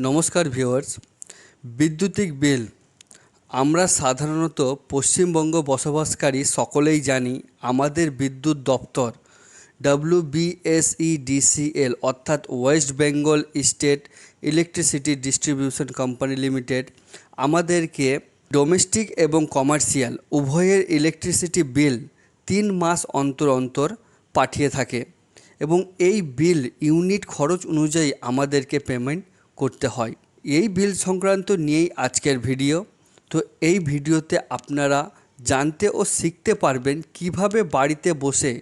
নমস্কার ভিউয়ার্স। বিদ্যুতিক বিল আমরা সাধারণত পশ্চিমবঙ্গ বসবাসকারী সকলেই জানি আমাদের বিদ্যুৎ দপ্তর WBSEDCL অর্থাৎ West Bengal state electricity distribution company limited আমাদেরকে ডোমেস্টিক এবং কমার্শিয়াল উভয়ের ইলেকট্রিসিটি বিল 3 মাস অন্তর অন্তর পাঠিয়ে থাকে এবং এই বিল ইউনিট খরচ অনুযায়ী আমাদেরকে পেমেন্ট করতে হয়। এই বিল সংক্রান্ত নিয়েই আজকের ভিডিও। তো এই ভিডিওতে আপনারা জানতে ও শিখতে পারবেন কিভাবে বাড়িতে বসে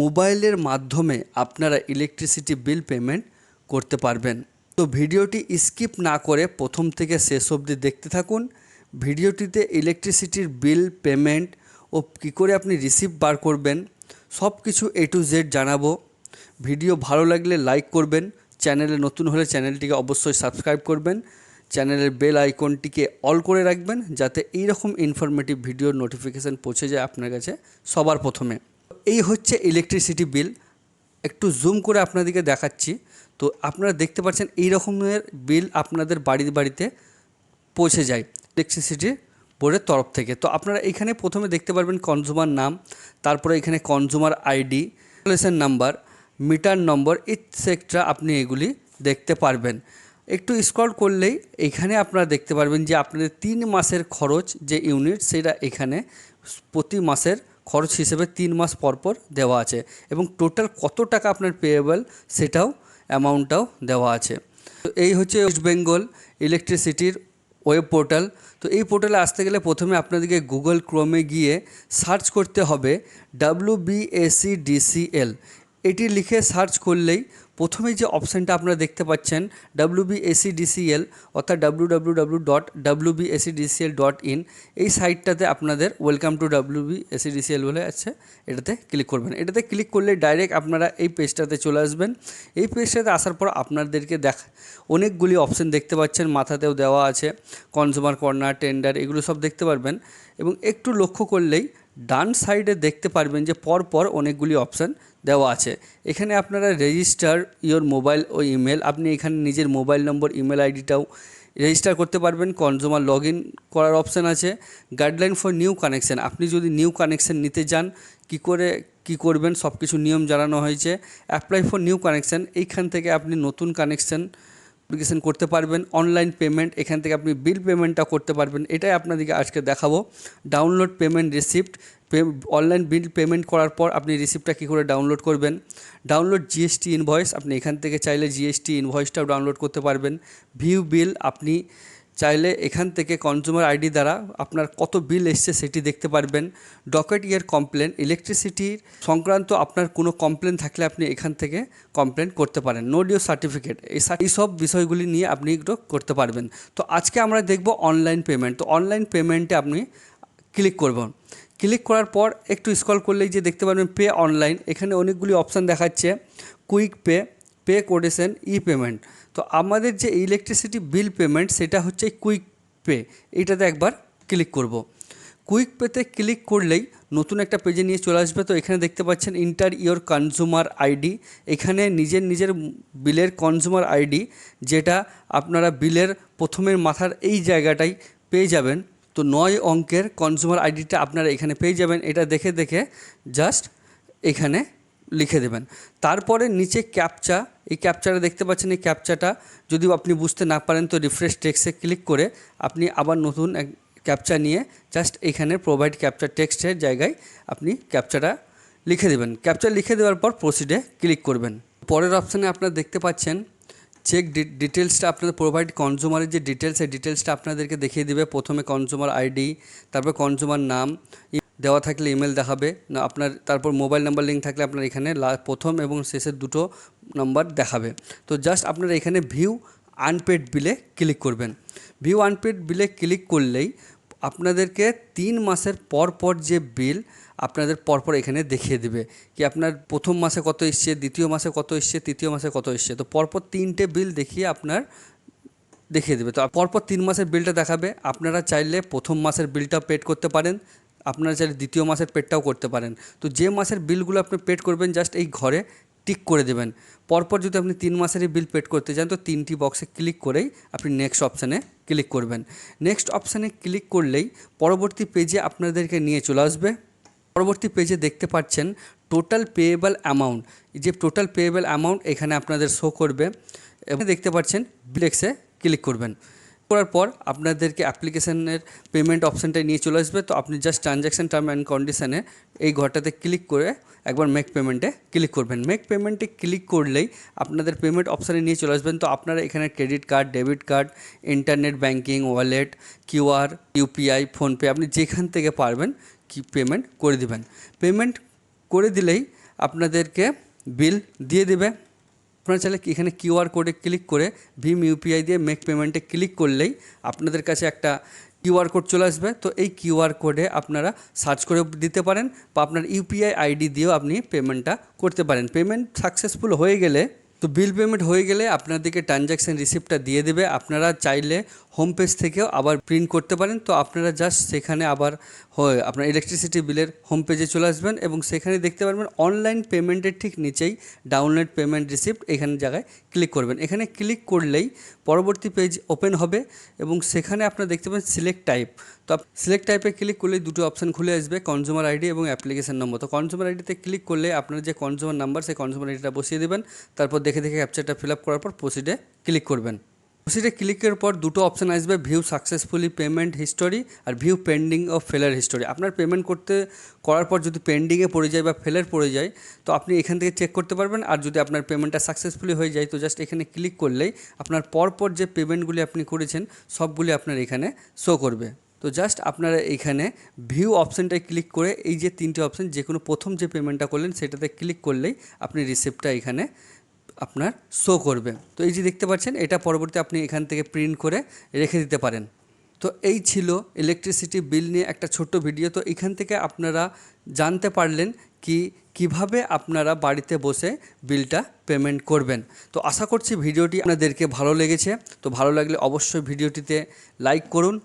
মোবাইলের মাধ্যমে আপনারা ইলেকট্রিসিটি বিল পেমেন্ট করতে পারবেন। তো ভিডিওটি স্কিপ না করে প্রথম থেকে শেষ অবধি দেখতে থাকুন। ভিডিওটিতে ইলেকট্রিসিটির বিল পেমেন্ট ও কী করে আপনি রিসিপ্ট বার করবেন সব কিছু A to Z জানাবো। ভিডিও ভালো লাগলে লাইক করবেন, চ্যানেলে নতুন হলে চ্যানেলটিকে অবশ্যই সাবস্ক্রাইব করবেন, চ্যানেলের বেল আইকনটিকে অল করে রাখবেন যাতে এইরকম ইনফরমেটিভ ভিডিওর নোটিফিকেশান পৌঁছে যায় আপনার কাছে সবার প্রথমে। এই হচ্ছে ইলেকট্রিসিটি বিল। একটু জুম করে আপনাদেরকে দেখাচ্ছি। তো আপনারা দেখতে পাচ্ছেন এই রকমের বিল আপনাদের বাড়িতে পৌঁছে যায় ইলেকট্রিসিটি বোর্ডের তরফ থেকে। তো আপনারা এখানে প্রথমে দেখতে পারবেন কনজিউমার নাম, তারপরে এখানে consumer ID, installation number, meter number etcetera আপনি এগুলি দেখতে পারবেন। একটু স্ক্রল করলেই এখানে আপনারা দেখতে পারবেন যে আপনাদের 3 মাসের খরচ যে ইউনিট সেটা এখানে প্রতি মাসের খরচ হিসেবে 3 মাস পরপর দেওয়া আছে এবং টোটাল কত টাকা আপনার পেয়েবল সেটাও অ্যামাউন্টটাও দেওয়া আছে। তো এই হচ্ছে ওয়েস্ট বেঙ্গল ইলেকট্রিসিটির ওয়েব পোর্টাল। তো এই পোর্টালে আসতে গেলে প্রথমে আপনাদেরকে গুগল ক্রোমে গিয়ে সার্চ করতে হবে WBSEDCL। এটি লিখে সার্চ করলেই প্রথমেই যে অপশানটা আপনারা দেখতে পাচ্ছেন WBSEDCL অর্থাৎ www.wbsedcl.in, এই সাইটটাতে আপনাদের ওয়েলকাম টু WBSEDCL বলে আছে, এটাতে ক্লিক করবেন। এটাতে ক্লিক করলে ডাইরেক্ট আপনারা এই পেজটাতে চলে আসবেন। এই পেজটাতে আসার পর আপনাদেরকে অনেকগুলি অপশান দেখতে পাচ্ছেন, মাথাতেও দেওয়া আছে কনজিউমার কর্নার, টেন্ডার, এগুলো সব দেখতে পারবেন এবং একটু লক্ষ্য করলেই ডান সাইডে দেখতে পারবেন যে পরপর অনেকগুলি অপশান দেওয়া আছে। এখানে আপনারা রেজিস্টার ইওর মোবাইল ও ইমেল, আপনি এখানে নিজের মোবাইল নম্বর, ইমেল আইডিটাও রেজিস্টার করতে পারবেন। কনজিউমার লগ ইন করার অপশান আছে। গাইডলাইন ফর নিউ কানেকশান, আপনি যদি নিউ কানেকশান নিতে যান কী করবেন সব কিছু নিয়ম জানানো হয়েছে। অ্যাপ্লাই ফর নিউ কানেকশান, এইখান থেকে আপনি নতুন কানেকশান অ্যাপ্লিকেশন করতে পারবেন। অনলাইন পেমেন্ট, এখান থেকে আপনি বিল পেমেন্টটা করতে পারবেন, এটাই আপনাদেরকে আজকে দেখাবো। Download payment receipt, online bill payment করার পর আপনি রিসিপ্টটা কী করে ডাউনলোড করবেন। ডাউনলোড GST ইনভয়েস, আপনি এখান থেকে চাইলে GST ইনভয়েসটাও ডাউনলোড করতে পারবেন। ভিউ বিল, আপনি চাইলে এখান থেকে কনজিউমার আইডি দ্বারা আপনার কত বিল এসছে সেটি দেখতে পারবেন। ডকেট ইয়ার কমপ্লেন, ইলেকট্রিসিটির সংক্রান্ত আপনার কোনো কমপ্লেন থাকলে আপনি এখান থেকে কমপ্লেন করতে পারেন। নো ডিউ সার্টিফিকেট, এই সব বিষয়গুলি নিয়ে আপনি একটু করতে পারবেন। তো আজকে আমরা দেখব অনলাইন পেমেন্ট। তো অনলাইন পেমেন্টে আপনি ক্লিক করবেন। ক্লিক করার পর একটু স্ক্রল করলেই যে দেখতে পারবেন পে অনলাইন, এখানে অনেকগুলি অপশান দেখাচ্ছে। কুইক পে, পে কোডেশন, ই পেমেন্ট। তো আমাদের যে ইলেকট্রিসিটি বিল পেমেন্ট সেটা হচ্ছে কুইক পে, এইটাতে একবার ক্লিক করব। কুইক পেতে ক্লিক করলেই নতুন একটা পেজে নিয়ে চলে আসবে। তো এখানে দেখতে পাচ্ছেন ইন্টার ইওর কনজিউমার আইডি, এখানে নিজের বিলের কনজিউমার আইডি যেটা আপনারা বিলের প্রথমের মাথার এই জায়গাটাই পেয়ে যাবেন। তো 9 অঙ্কের কনজিউমার আইডিটা আপনারা এখানে পেয়ে যাবেন। এটা দেখে জাস্ট এখানে লিখে দেবেন। তারপরে নিচে ক্যাপচা, এই ক্যাপচাটা দেখতে পাচ্ছেন। এই ক্যাপচাটা যদি আপনি বুঝতে না পারেন তো রিফ্রেশ টেক্সটে ক্লিক করে আপনি আবার নতুন এক ক্যাপচা নিয়ে জাস্ট এখানে প্রোভাইড ক্যাপচা টেক্সটের জায়গায় আপনি ক্যাপচাটা লিখে দেবেন। ক্যাপচা লিখে দেওয়ার পর প্রসিডে ক্লিক করবেন। পরের অপশানে আপনারা দেখতে পাচ্ছেন চেক ডিটেলসটা, আপনাদের প্রোভাইড কনজিউমারের যে ডিটেলস, এই ডিটেলসটা আপনাদেরকে দেখিয়ে দেবে। প্রথমে কনজিউমার আইডি, তারপর কনজিউমার নাম দেওয়া থাকলে ইমেল দেখাবে না আপনার, তারপর মোবাইল নাম্বার লিঙ্ক থাকলে আপনার এখানে প্রথম এবং শেষের দুটো নাম্বার দেখাবে। তো জাস্ট আপনারা এখানে ভিউ আনপেড বিলে ক্লিক করবেন। ভিউ আনপেড বিলে ক্লিক করলেই আপনাদেরকে 3 মাসের পর যে বিল আপনাদের পরপর এখানে দেখিয়ে দেবে কি আপনার প্রথম মাসে কত এসছে, দ্বিতীয় মাসে কত এসছে, তৃতীয় মাসে কত এসছে। তো পরপর 3টে বিল দেখিয়ে আপনার দেখিয়ে দেবে। তো পরপর 3 মাসের বিলটা দেখাবে। আপনারা চাইলে প্রথম মাসের বিলটা পেড করতে পারেন, আপনারা চাইলে দ্বিতীয় মাসের পেডটাও করতে পারেন। তো যে মাসের বিলগুলো আপনি পেড করবেন জাস্ট এই ঘরে টিক করে দেবেন। পরপর যদি আপনি 3 মাসেরই বিল পেড করতে চান তো 3টি বক্সে ক্লিক করেই আপনি নেক্সট অপশানে ক্লিক করবেন। নেক্সট অপশানে ক্লিক করলেই পরবর্তী পেজে আপনাদেরকে নিয়ে চলে আসবে। পরবর্তী পেজে দেখতে পাচ্ছেন টোটাল পেয়েবল অ্যামাউন্ট, যে টোটাল পেয়েবল অ্যামাউন্ট এখানে আপনাদের শো করবে এবং দেখতে পাচ্ছেন বিলেক্সে ক্লিক করবেন। করার পর আপনাদেরকে অ্যাপ্লিকেশনের পেমেন্ট অপশানটায় নিয়ে চলে আসবে। তো আপনি জাস্ট ট্রানজ্যাকশান টার্ম অ্যান্ড কন্ডিশনে এই ঘরটাতে ক্লিক করে একবার মেক পেমেন্টে ক্লিক করবেন। মেক পেমেন্টে ক্লিক করলেই আপনাদের পেমেন্ট অপশানে নিয়ে চলে আসবেন। তো আপনারা এখানে credit card, debit card, internet banking, wallet, QR, UPI, PhonePe আপনি যেখান থেকে পারবেন কি পেমেন্ট করে দিবেন। পেমেন্ট করে দিলেই আপনাদেরকে বিল দিয়ে দেবে। আপনারা চাইলে এখানে কিউআর কোডে ক্লিক করে ভীম ইউপিআই দিয়ে মেক পেমেন্টে ক্লিক করলেই আপনাদের কাছে একটা কিউআর কোড চলে আসবে। তো এই কিউআর কোডে আপনারা সার্চ করে দিতে পারেন বা আপনার ইউপিআই আইডি দিয়েও আপনি পেমেন্টটা করতে পারেন। পেমেন্ট সাকসেসফুল হয়ে গেলে তো বিল পেমেন্ট হয়ে গেলে আপনাদেরকে ট্রানজ্যাকশান রিসিপ্টটা দিয়ে দেবে। আপনারা চাইলে হোম পেজ থেকেও আবার প্রিন্ট করতে পারেন। তো আপনারা জাস্ট সেখানে আবার আপনার ইলেকট্রিসিটি বিলের হোম পেজে চলে আসবেন এবং সেখানে দেখতে পারবেন অনলাইন পেমেন্টের ঠিক নিচেই ডাউনলোড পেমেন্ট রিসিপ্ট এখানে জায়গায় ক্লিক করবেন। এখানে ক্লিক করলেই পরবর্তী পেজ ওপেন হবে এবং সেখানে আপনারা দেখতে পাবেন সিলেক্ট টাইপ। তো সিলেক্ট টাইপে ক্লিক করলেই দুটো অপশান খুলে আসবে, কনজিউমার আইডি এবং অ্যাপ্লিকেশন নম্বর। তো কনজিউমার আইডিতে ক্লিক করলে আপনার যে কনজিউমার নাম্বার সেই কনজিউমার আইডিটা বসিয়ে দেবেন। তারপর দেখে ক্যাপচারটা ফিল আপ করার পর প্রসিডে ক্লিক করবেন। প্রসিডে ক্লিকের পর দুটো অপশান আসবে, ভিউ সাকসেসফুলি পেমেন্ট হিস্টোরি আর view pending of failure history. আপনার পেমেন্ট করার পর যদি পেন্ডিংয়ে পড়ে যায় বা ফেলার পড়ে যায় তো আপনি এখান থেকে চেক করতে পারবেন। আর যদি আপনার পেমেন্টটা সাকসেসফুলি হয়ে যায় তো জাস্ট এখানে ক্লিক করলেই আপনার পরপর যে পেমেন্টগুলি আপনি করেছেন সবগুলি আপনার এখানে শো করবে। তো জাস্ট আপনারা এখানে ভিউ অপশানটায় ক্লিক করে এই যে 3টে অপশান যে কোনো প্রথম যে পেমেন্টটা করলেন সেটাতে ক্লিক করলেই আপনি রিসিপ্টটা এখানে আপনার শো করবে। তো এই যে দেখতে পাচ্ছেন এটা পরবর্তী আপনি এখান থেকে প্রিন্ট করে রেখে দিতে পারেন। তো এই ছিল ইলেকট্রিসিটি বিল নিয়ে একটা ছোট্ট ভিডিও। তো এখান থেকে আপনারা জানতে পারলেন কিভাবে আপনারা বাড়িতে বসে বিলটা পেমেন্ট করবেন। তো আশা করছি ভিডিওটি আপনাদেরকে ভালো লেগেছে। তো ভালো লাগলে অবশ্যই ভিডিওটিতে লাইক করুন,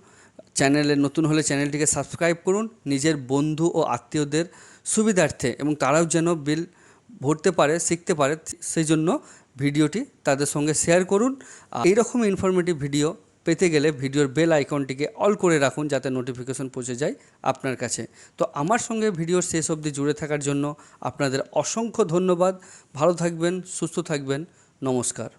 চ্যানেলে নতুন হলে চ্যানেলটিকে সাবস্ক্রাইব করুন নিজের বন্ধু ও আত্মীয়দের সুবিধার্থে এবং তারাও যেন বিল ভরতে পারে, শিখতে পারে, সেই জন্য ভিডিওটি তাদের সঙ্গে শেয়ার করুন। এইরকম ইনফরমেটিভ ভিডিও পেতে গেলে ভিডিওর বেল আইকনটিকে অল করে রাখুন যাতে নোটিফিকেশন পৌঁছে যায় আপনার কাছে। তো আমার সঙ্গে ভিডিওর শেষ অবধি জুড়ে থাকার জন্য আপনাদের অসংখ্য ধন্যবাদ। ভালো থাকবেন, সুস্থ থাকবেন, নমস্কার।